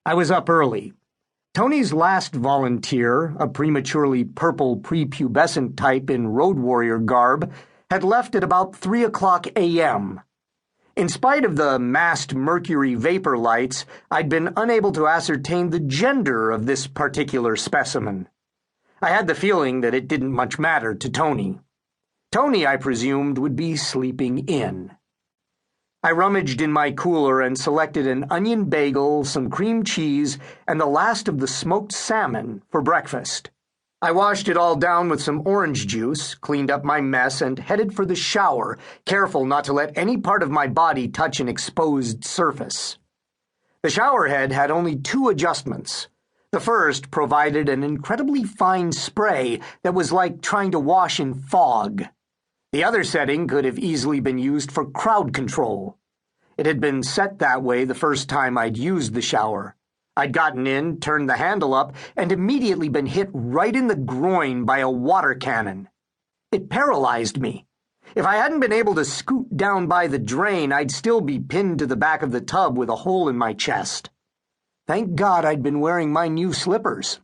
I was up early. Tony's last volunteer, a prematurely purple prepubescent type in road warrior garb, had left at about 3:00 a.m. In spite of the massed mercury vapor lights, I'd been unable to ascertain the gender of this particular specimen. I had the feeling that it didn't much matter to Tony. Tony, I presumed, would be sleeping in. I rummaged in my cooler and selected an onion bagel, some cream cheese, and the last of the smoked salmon for breakfast. I washed it all down with some orange juice, cleaned up my mess, and headed for the shower, careful not to let any part of my body touch an exposed surface. The shower head had only two adjustments. The first provided an incredibly fine spray that was like trying to wash in fog. The other setting could have easily been used for crowd control. It had been set that way the first time I'd used the shower. I'd gotten in, turned the handle up, and immediately been hit right in the groin by a water cannon. It paralyzed me. If I hadn't been able to scoot down by the drain, I'd still be pinned to the back of the tub with a hole in my chest. Thank God I'd been wearing my new slippers.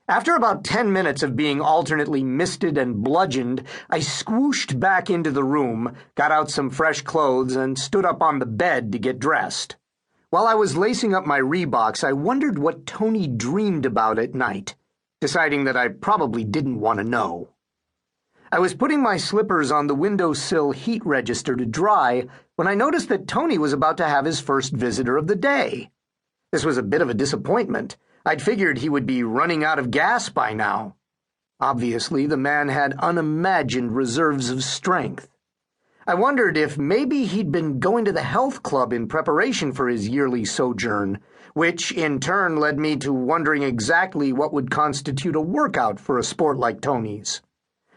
After about 10 minutes of being alternately misted and bludgeoned, I squooshed back into the room, got out some fresh clothes, and stood up on the bed to get dressed. While I was lacing up my Reeboks, I wondered what Tony dreamed about at night, deciding that I probably didn't want to know. I was putting my slippers on the windowsill heat register to dry when I noticed that Tony was about to have his first visitor of the day. This was a bit of a disappointment. I'd figured he would be running out of gas by now. Obviously, the man had unimagined reserves of strength. I wondered if maybe he'd been going to the health club in preparation for his yearly sojourn, which in turn led me to wondering exactly what would constitute a workout for a sport like Tony's.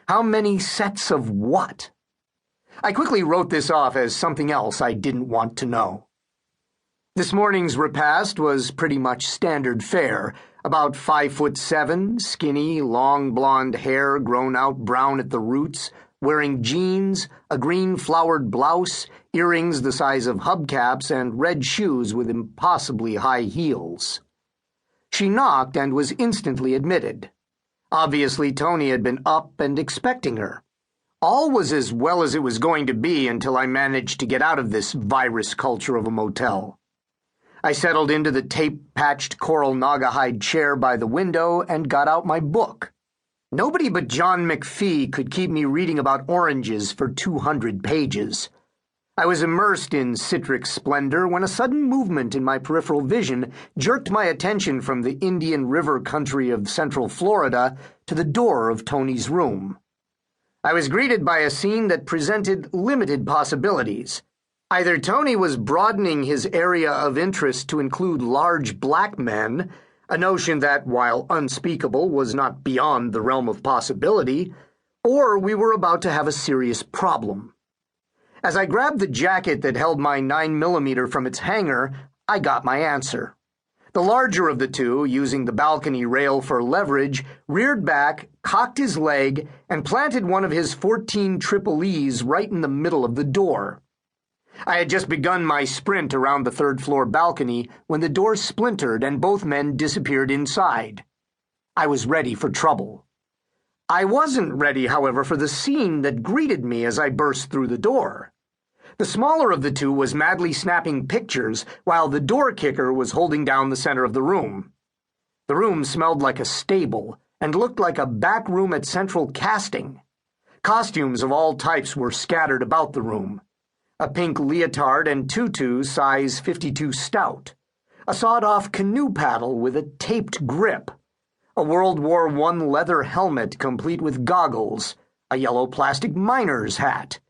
How many sets of what? I quickly wrote this off as something else I didn't want to know. This morning's repast was pretty much standard fare. About 5'7", skinny, long blonde hair grown out brown at the roots, wearing jeans, a green flowered blouse, earrings the size of hubcaps, and red shoes with impossibly high heels. She knocked and was instantly admitted. Obviously, Tony had been up and expecting her. All was as well as it was going to be until I managed to get out of this virus culture of a motel. I settled into the tape-patched coral naga-hide chair by the window and got out my book. Nobody but John McPhee could keep me reading about oranges for 200 pages. I was immersed in citric splendor when a sudden movement in my peripheral vision jerked my attention from the Indian River country of Central Florida to the door of Tony's room. I was greeted by a scene that presented limited possibilities. Either Tony was broadening his area of interest to include large black men, a notion that, while unspeakable, was not beyond the realm of possibility, or we were about to have a serious problem. As I grabbed the jacket that held my 9mm from its hanger, I got my answer. The larger of the two, using the balcony rail for leverage, reared back, cocked his leg, and planted one of his 14 triple E's right in the middle of the door. I had just begun my sprint around the third-floor balcony when the door splintered and both men disappeared inside. I was ready for trouble. I wasn't ready, however, for the scene that greeted me as I burst through the door. The smaller of the two was madly snapping pictures, while the door kicker was holding down the center of the room. The room smelled like a stable and looked like a back room at Central Casting. Costumes of all types were scattered about the room. A pink leotard and tutu size 52 stout, a sawed-off canoe paddle with a taped grip, a World War I leather helmet complete with goggles, a yellow plastic miner's hat,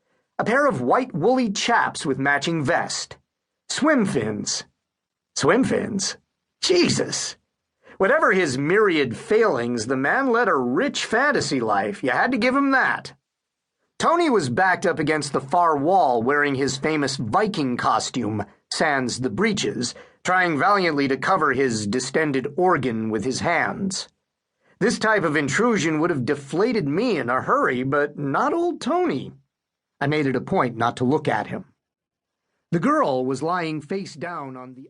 a pair of white woolly chaps with matching vest, swim fins. Swim fins? Jesus! Whatever his myriad failings, the man led a rich fantasy life. You had to give him that. Tony was backed up against the far wall wearing his famous Viking costume, sans the breeches, trying valiantly to cover his distended organ with his hands. This type of intrusion would have deflated me in a hurry, but not old Tony. I made it a point not to look at him. The girl was lying face down on the